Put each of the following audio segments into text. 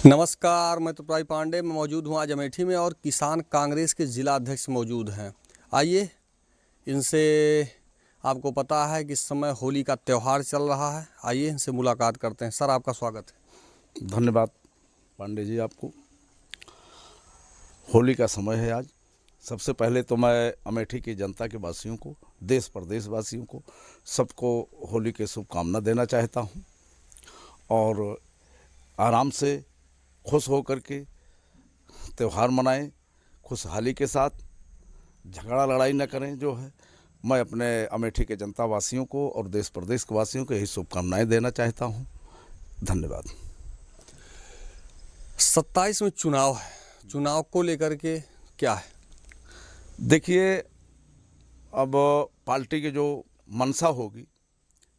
नमस्कार, मैं त्रिपुरारी पांडे। मैं मौजूद हूँ आज अमेठी में और किसान कांग्रेस के जिला अध्यक्ष मौजूद हैं। आइए इनसे, आपको पता है कि इस समय होली का त्यौहार चल रहा है, आइए इनसे मुलाकात करते हैं। सर, आपका स्वागत है। धन्यवाद पांडे जी आपको। होली का समय है आज। सबसे पहले तो मैं अमेठी की जनता के वासियों को, देश प्रदेश वासियों को, सबको होली के शुभकामना देना चाहता हूं और आराम से खुश होकर के त्यौहार मनाएं, खुशहाली के साथ, झगड़ा लड़ाई न करें। जो है, मैं अपने अमेठी के जनता वासियों को और देश प्रदेश के वासियों को यही शुभकामनाएं देना चाहता हूं। धन्यवाद। 27 में चुनाव है, चुनाव को लेकर के क्या है? देखिए, अब पार्टी की जो मंशा होगी,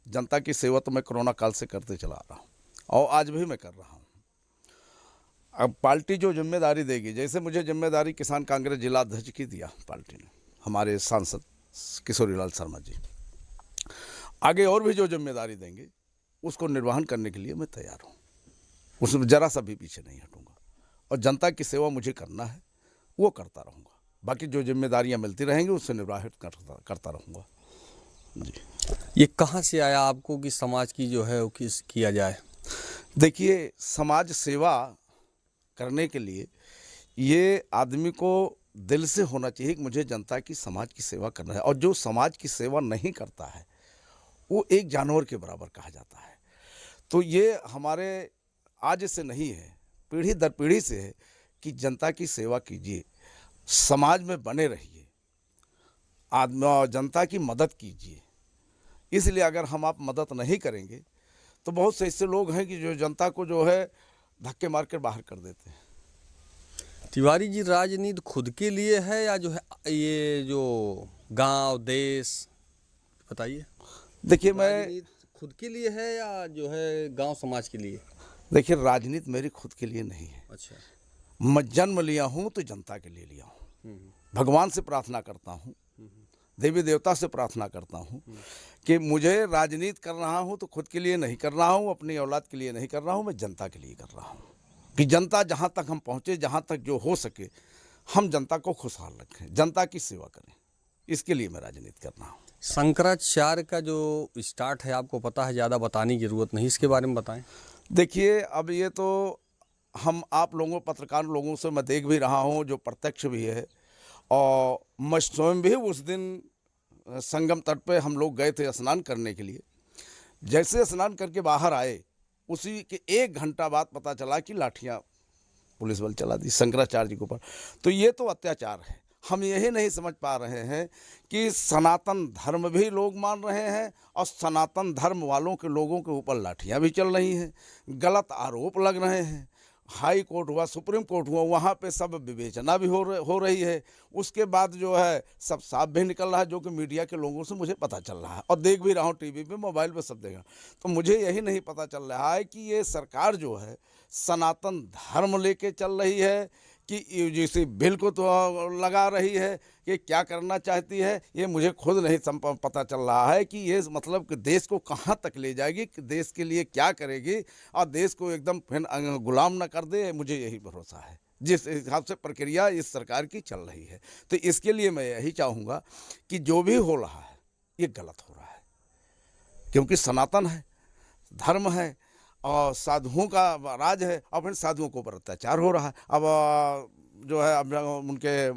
जनता की सेवा तो मैं कोरोना काल से करते चला आ रहा हूँ और आज भी मैं कर रहा हूँ। अब पार्टी जो जिम्मेदारी देगी, जैसे मुझे जिम्मेदारी किसान कांग्रेस जिला अध्यक्ष की दिया पार्टी ने, हमारे सांसद किशोरीलाल शर्मा जी, आगे और भी जो जिम्मेदारी देंगे उसको निर्वहन करने के लिए मैं तैयार हूँ। उसमें जरा सा भी पीछे नहीं हटूँगा और जनता की सेवा मुझे करना है, वो करता रहूँगा। बाकी जो जिम्मेदारियाँ मिलती रहेंगी उससे निर्वाहित करता रहूँगा जी। ये कहाँ से आया आपको कि समाज की जो है वो किया जाए? देखिए, समाज सेवा करने के लिए ये आदमी को दिल से होना चाहिए कि मुझे जनता की, समाज की सेवा करना है। और जो समाज की सेवा नहीं करता है वो एक जानवर के बराबर कहा जाता है। तो ये हमारे आज से नहीं है, पीढ़ी दर पीढ़ी से है कि जनता की सेवा कीजिए, समाज में बने रहिए, जनता की मदद कीजिए। इसलिए अगर हम आप मदद नहीं करेंगे तो बहुत से ऐसे लोग हैं कि जो जनता को जो है धक्के मार कर बाहर कर देते हैं। तिवारी जी, राजनीति खुद के लिए है या जो है ये जो गांव देश, बताइए। देखिए, मैं राजनीति खुद के लिए है या जो है गांव समाज के लिए? देखिए, राजनीति मेरी खुद के लिए नहीं है। अच्छा। मैं जन्म लिया हूँ तो जनता के लिए लिया हूँ। भगवान से प्रार्थना करता हूँ, देवी देवता से प्रार्थना करता हूँ कि मुझे राजनीति कर रहा हूँ तो खुद के लिए नहीं कर रहा हूँ, अपनी औलाद के लिए नहीं कर रहा हूँ, मैं जनता के लिए कर रहा हूँ कि जनता जहाँ तक हम पहुँचे, जहाँ तक जो हो सके, हम जनता को खुशहाल रखें, जनता की सेवा करें। इसके लिए मैं राजनीति कर रहा हूँ। शंकराचार्य का जो स्टार्ट है, आपको पता है, ज़्यादा बताने की ज़रूरत नहीं, इसके बारे में बताएं। देखिए, अब ये तो हम आप लोगों, पत्रकार लोगों से मैं देख भी रहा हूँ, जो प्रत्यक्ष भी है, और मैं स्वयं भी उस दिन संगम तट पे हम लोग गए थे स्नान करने के लिए। जैसे स्नान करके बाहर आए, उसी के 1 घंटा बाद पता चला कि लाठियाँ पुलिस बल चला दी शंकराचार्य जी के ऊपर। तो ये तो अत्याचार है। हम यही नहीं समझ पा रहे हैं कि सनातन धर्म भी लोग मान रहे हैं और सनातन धर्म वालों के लोगों के ऊपर लाठियाँ भी चल रही हैं, गलत आरोप लग रहे हैं। हाई कोर्ट हुआ, सुप्रीम कोर्ट हुआ, वहाँ पे सब विवेचना भी हो रही है। उसके बाद जो है सब साफ भी निकल रहा है, जो कि मीडिया के लोगों से मुझे पता चल रहा है और देख भी रहा हूँ, टीवी पे, मोबाइल पे सब देखा। तो मुझे यही नहीं पता चल रहा है कि ये सरकार जो है सनातन धर्म लेके चल रही है कि यूजीसी बिल को तो लगा रही है कि क्या करना चाहती है, ये मुझे खुद नहीं पता चल रहा है कि ये मतलब कि देश को कहाँ तक ले जाएगी, कि देश के लिए क्या करेगी और देश को एकदम फिर गुलाम ना कर दे। मुझे यही भरोसा है जिस हिसाब से प्रक्रिया इस सरकार की चल रही है। तो इसके लिए मैं यही चाहूँगा कि जो भी हो रहा है ये गलत हो रहा है, क्योंकि सनातन है, धर्म है और साधुओं का राज है और फिर साधुओं के ऊपर अत्याचार हो रहा है। अब जो है, अब उनके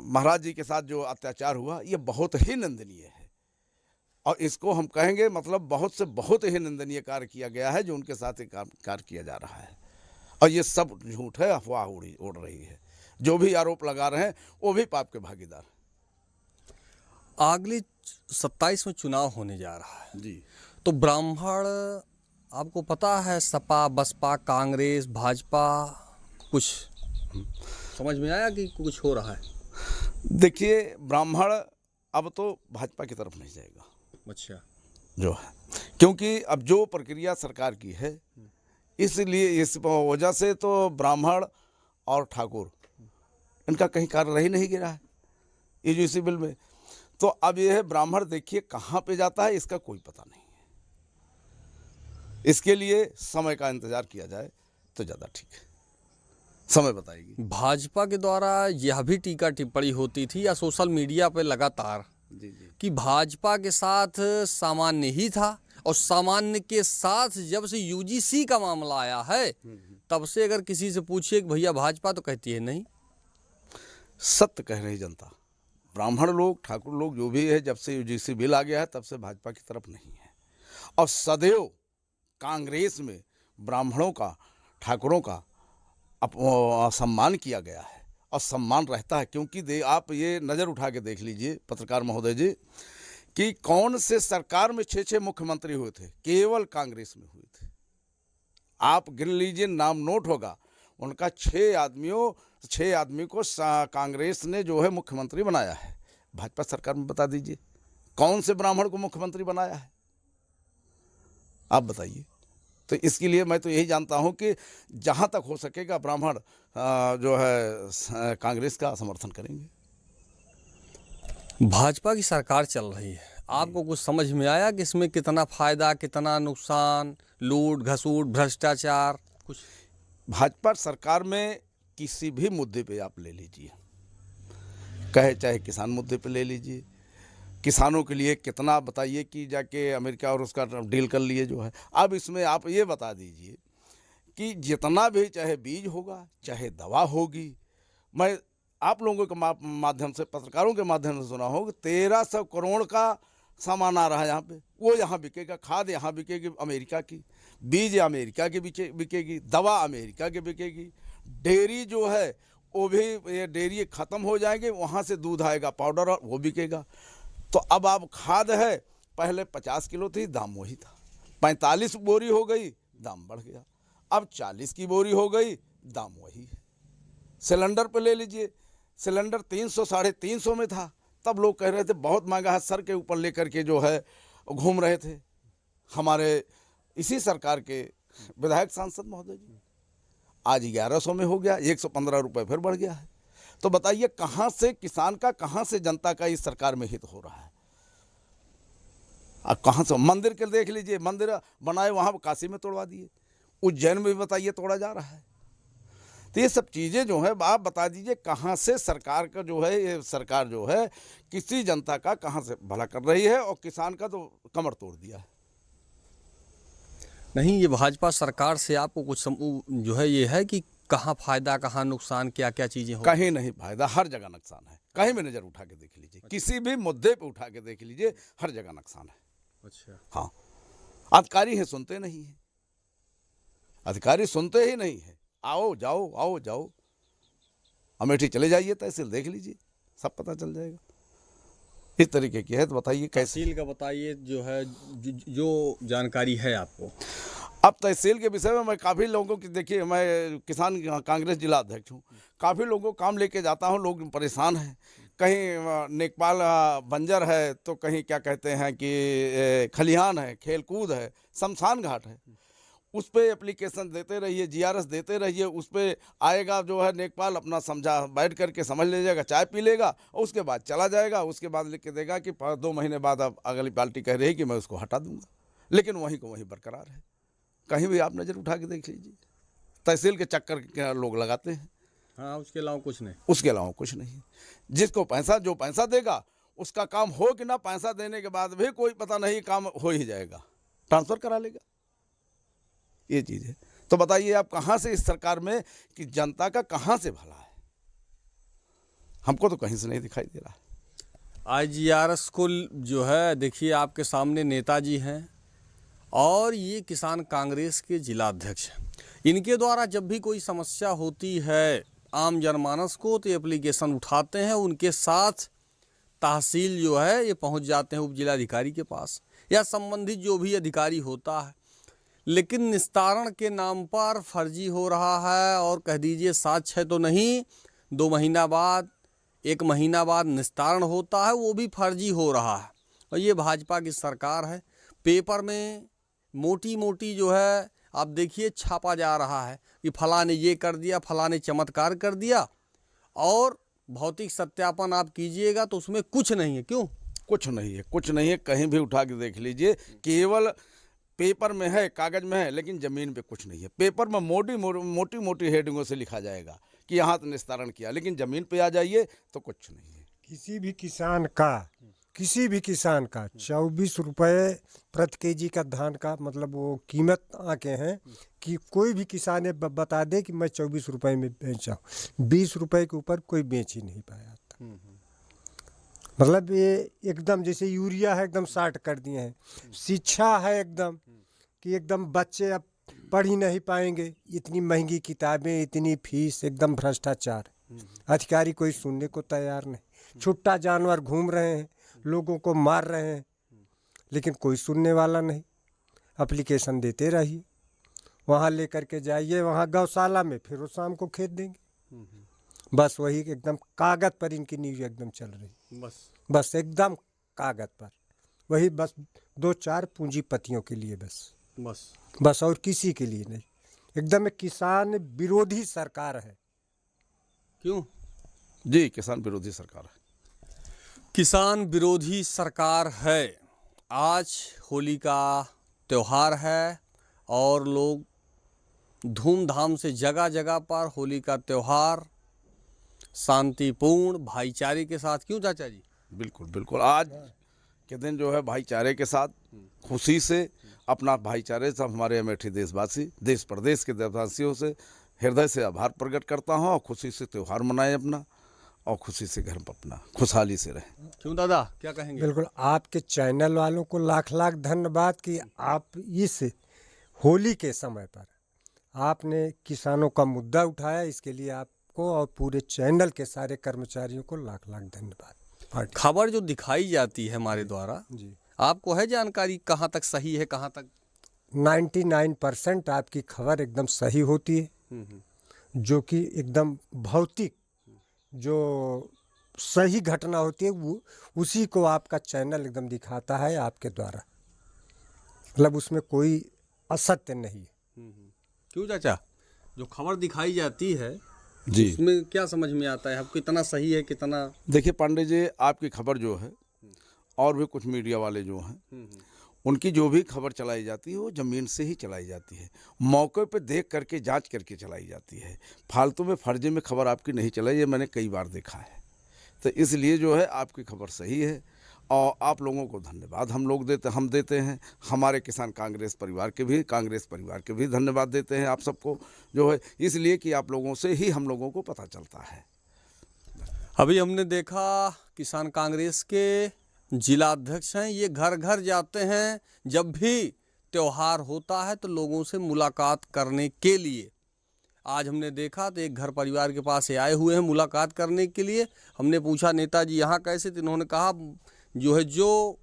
महाराज जी के साथ जो अत्याचार हुआ, ये बहुत ही निंदनीय है और इसको हम कहेंगे मतलब बहुत ही निंदनीय कार्य किया गया है जो उनके साथ कार्य किया जा रहा है। और ये सब झूठ है, अफवाह उड़ रही है। जो भी आरोप लगा रहे हैं वो भी पाप के भागीदार। अगले 27 में चुनाव होने जा रहा है जी। तो ब्राह्मण, आपको पता है, सपा बसपा कांग्रेस भाजपा, कुछ समझ में आया कि कुछ हो रहा है? देखिए, ब्राह्मण अब तो भाजपा की तरफ नहीं जाएगा। अच्छा। जो है, क्योंकि अब जो प्रक्रिया सरकार की है, इसलिए इस वजह से तो ब्राह्मण और ठाकुर, इनका कहीं कार्य रह ही नहीं गिरा है यूजीसी बिल में। तो अब यह है, ब्राह्मण देखिए कहाँ पे जाता है, इसका कोई पता नहीं है। इसके लिए समय का इंतजार किया जाए, तो ज़्यादा ठीक है। समय बताएगी। भाजपा के द्वारा यह भी टीका टिप्पणी होती थी या सोशल मीडिया पर लगातार जी जी। कि भाजपा के साथ सामान्य ही था और सामान्य के साथ जब से यूजीसी का मामला आया है तब से अगर किसी से पूछिए कि भैया भाजपा, तो कहती है नहीं। सत्य कह रही जनता, ब्राह्मण लोग, ठाकुर लोग जो भी है, जब से यूजीसी बिल आ गया है तब से भाजपा की तरफ नहीं है। और सदैव कांग्रेस में ब्राह्मणों का, ठाकुरों का सम्मान किया गया है और सम्मान रहता है। क्योंकि आप ये नज़र उठा के देख लीजिए पत्रकार महोदय जी कि कौन से सरकार में 6 मुख्यमंत्री हुए थे, केवल कांग्रेस में हुए थे। आप गिन लीजिए, नाम नोट होगा उनका, 6 आदमी को कांग्रेस ने जो है मुख्यमंत्री बनाया है। भाजपा सरकार में बता दीजिए कौन से ब्राह्मण को मुख्यमंत्री बनाया है, आप बताइए। तो इसके लिए मैं तो यही जानता हूं कि जहां तक हो सकेगा ब्राह्मण जो है कांग्रेस का समर्थन करेंगे। भाजपा की सरकार चल रही है, आपको कुछ समझ में आया कि इसमें कितना फायदा, कितना नुकसान, लूट घसूट, भ्रष्टाचार कुछ? भाजपा सरकार में किसी भी मुद्दे पे आप ले लीजिए, चाहे किसान मुद्दे पे ले लीजिए, किसानों के लिए कितना बताइए कि जाके अमेरिका और उसका डील कर लिए जो है। अब इसमें आप ये बता दीजिए कि जितना भी चाहे बीज होगा, चाहे दवा होगी, मैं आप लोगों के माध्यम से, पत्रकारों के माध्यम से सुना हो कि 1300 करोड़ का सामान आ रहा है यहाँ पे, वो यहाँ बिकेगा। खाद यहाँ बिकेगी अमेरिका की, बीज अमेरिका की बिकेगी, दवा अमेरिका की बिकेगी। डेयरी जो है वो भी, ये डेयरी ख़त्म हो जाएंगे, वहाँ से दूध आएगा पाउडर, और वो बिकेगा। तो अब खाद है, पहले 50 किलो थी, दाम वही था, 45 बोरी हो गई, दाम बढ़ गया, अब 40 की बोरी हो गई, दाम वही है। सिलेंडर पे ले लीजिए, सिलेंडर 300 साढ़े 300 में था, तब लोग कह रहे थे बहुत महंगा है, सर के ऊपर लेकर के जो है घूम रहे थे हमारे इसी सरकार के विधायक सांसद महोदय जी। आज 1100 में हो गया, 115 रुपये फिर बढ़ गया है। तो बताइए कहाँ से किसान का, कहाँ से जनता का इस सरकार में हित हो रहा है? अब कहाँ से? मंदिर के देख लीजिए, मंदिर बनाए वहाँ काशी में तोड़वा दिए, उज्जैन में भी बताइए तोड़ा जा रहा है। तो ये सब चीज़ें जो है आप बता दीजिए कहाँ से सरकार का जो है, ये सरकार जो है किसी जनता का कहाँ से भला कर रही है, और किसान का तो कमर तोड़ दिया है। नहीं, ये भाजपा सरकार से आपको कुछ जो है ये है कि कहाँ फायदा, कहाँ नुकसान, क्या क्या चीज़ें हो? कहीं नहीं फायदा, हर जगह नुकसान है। कहीं भी नज़र उठा के देख लीजिए, किसी भी मुद्दे पे उठा के देख लीजिए, हर जगह नुकसान है। अच्छा, हाँ, अधिकारी हैं, सुनते नहीं है, अधिकारी सुनते ही नहीं है। आओ जाओ, आओ जाओ, अमेठी चले जाइए, तहसील देख लीजिए, सब पता चल जाएगा। इस तरीके की है। तो बताइए कैसे? तहसील का बताइए जो है, जो जानकारी है आपको। अब तहसील के विषय में मैं काफ़ी लोगों की, देखिए मैं किसान कांग्रेस जिला अध्यक्ष हूँ, काफ़ी लोगों को काम लेके जाता हूँ, लोग परेशान हैं। कहीं नेकपाल बंजर है, तो कहीं क्या कहते हैं कि खलिहान है, खेलकूद है, शमशान घाट है, उस पर एप्लीकेशन देते रहिए, जीआरएस देते रहिए, उस पर आएगा जो है नेकपाल, अपना समझा बैठ करके समझ लीजिएगा, चाय पी लेगा और उसके बाद चला जाएगा। उसके बाद लिख के देगा कि 2 महीने बाद अब अगली पार्टी कह रही है कि मैं उसको हटा दूंगा, लेकिन वहीं को वहीं बरकरार है। कहीं भी आप नज़र उठा के देख लीजिए, तहसील के चक्कर के लोग लगाते हैं। हाँ, उसके अलावा कुछ नहीं। उसके अलावा कुछ नहीं। जिसको पैसा, जो पैसा देगा उसका काम हो कि ना, पैसा देने के बाद भी कोई पता नहीं, काम हो ही जाएगा, ट्रांसफ़र करा लेगा, ये चीज़ है। तो बताइए आप कहाँ से इस सरकार में कि जनता का कहाँ से भला है? हमको तो कहीं से नहीं दिखाई दे रहा। IGRS को जो है, देखिए आपके सामने नेताजी हैं और ये किसान कांग्रेस के जिला अध्यक्ष हैं। इनके द्वारा जब भी कोई समस्या होती है आम जनमानस को, तो एप्लीकेशन उठाते हैं, उनके साथ तहसील जो है ये पहुंच जाते हैं उप जिलाधिकारी के पास या संबंधित जो भी अधिकारी होता है। लेकिन निस्तारण के नाम पर फर्जी हो रहा है, और कह दीजिए 7-6 तो नहीं, 2 महीना बाद, 1 महीना बाद निस्तारण होता है, वो भी फर्जी हो रहा है। और ये भाजपा की सरकार है। पेपर में मोटी मोटी जो है आप देखिए छापा जा रहा है कि फलां ने ये कर दिया, फलां ने चमत्कार कर दिया, और भौतिक सत्यापन आप कीजिएगा तो उसमें कुछ नहीं है। क्यों? कुछ नहीं है, कुछ नहीं है। कहीं भी उठा के देख लीजिए, केवल पेपर में है, कागज में है, लेकिन जमीन पे कुछ नहीं है। पेपर में मोटी मोटी हेडिंगों से लिखा जाएगा कि यहाँ तो निस्तारण किया, लेकिन जमीन पे आ जाइए तो कुछ नहीं है। किसी भी किसान का 24 रुपये प्रति केजी का धान का मतलब वो कीमत आके हैं कि कोई भी किसान ये बता दे कि मैं 24 रुपये में बेचा हूँ, 20 रुपये के ऊपर कोई बेच ही नहीं पाया था। मतलब ये एकदम जैसे यूरिया है एकदम 60 कर दिए हैं। शिक्षा है एकदम कि एकदम बच्चे अब पढ़ ही नहीं पाएंगे, इतनी महंगी किताबें, इतनी फीस, एकदम भ्रष्टाचार। अधिकारी कोई सुनने को तैयार नहीं, छुट्टा जानवर घूम रहे हैं, लोगों को मार रहे हैं, लेकिन कोई सुनने वाला नहीं। एप्लीकेशन देते रहिए, वहाँ लेकर के जाइए, वहाँ गौशाला में, फिर वो शाम को खेत देंगे। बस वही एकदम कागज पर इनकी न्यूज़ एकदम चल रही, बस एकदम कागज पर, वही बस 2-4 पूंजीपतियों के लिए बस और किसी के लिए नहीं। एकदम एक किसान विरोधी सरकार है। क्यों? जी, किसान विरोधी सरकार है। किसान विरोधी सरकार है। आज होली का त्यौहार है और लोग धूमधाम से जगह जगह पर होली का त्यौहार शांतिपूर्ण भाईचारे के साथ, क्यों चाचा जी? बिल्कुल बिल्कुल, आज के दिन जो है भाईचारे के साथ खुशी से अपना भाईचारे से हमारे अमेठी देशवासी, देश प्रदेश के देशवासियों से हृदय से आभार प्रकट करता हूँ और खुशी से त्यौहार मनाएं अपना, और खुशी से घर पर अपना खुशहाली से रहें। क्यों दादा, क्या कहेंगे? बिल्कुल, आपके चैनल वालों को लाख लाख धन्यवाद कि आप इस होली के समय पर आपने किसानों का मुद्दा उठाया। इसके लिए आपको और पूरे चैनल के सारे कर्मचारियों को लाख लाख धन्यवाद। खबर जो दिखाई जाती है हमारे द्वारा जी, आपको है जानकारी कहाँ तक सही है, कहाँ तक? 99% आपकी खबर एकदम सही होती है, जो कि एकदम भौतिक जो सही घटना होती है वो उसी को आपका चैनल एकदम दिखाता है आपके द्वारा। मतलब उसमें कोई असत्य नहीं है। क्यों चाचा, जो खबर दिखाई जाती है जी, उसमें क्या समझ में आता है, अब कितना सही है कितना? देखिए पांडे जी, आपकी खबर जो है और भी कुछ मीडिया वाले जो हैं उनकी जो भी खबर चलाई जाती है वो ज़मीन से ही चलाई जाती है, मौके पे देख करके जांच करके चलाई जाती है। फालतू में फर्जी में खबर आपकी नहीं चलाई, ये मैंने कई बार देखा है। तो इसलिए जो है आपकी खबर सही है और आप लोगों को धन्यवाद हम देते हैं। हमारे किसान कांग्रेस परिवार के भी धन्यवाद देते हैं आप सबको, जो है इसलिए कि आप लोगों से ही हम लोगों को पता चलता है। अभी हमने देखा किसान कांग्रेस के जिला अध्यक्ष हैं, ये घर घर जाते हैं, जब भी त्यौहार होता है तो लोगों से मुलाकात करने के लिए। आज हमने देखा तो एक घर परिवार के पास आए हुए हैं मुलाकात करने के लिए। हमने पूछा नेताजी यहाँ कैसे, तो इन्होंने कहा जो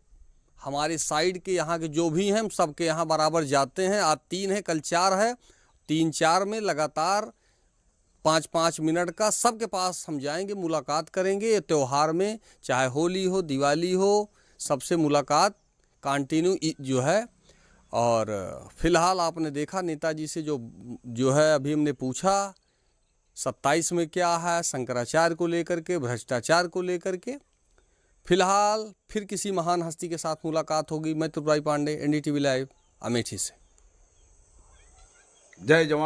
हमारे साइड के यहाँ के जो भी हैं हम सबके यहाँ बराबर जाते हैं। आज 3 है, कल 4 है, 3-4 में लगातार 5-5 मिनट का सबके पास हम जाएंगे, मुलाकात करेंगे। ये त्यौहार में चाहे होली हो दिवाली हो, सबसे मुलाकात कंटिन्यू जो है। और फिलहाल आपने देखा नेताजी से जो है अभी हमने पूछा 27 में क्या है, शंकराचार्य को लेकर के, भ्रष्टाचार को लेकर के। फिलहाल फिर किसी महान हस्ती के साथ मुलाकात होगी। मैं त्रिपुरारी पांडे, NDTV लाइव, अमेठी से। जय जवान।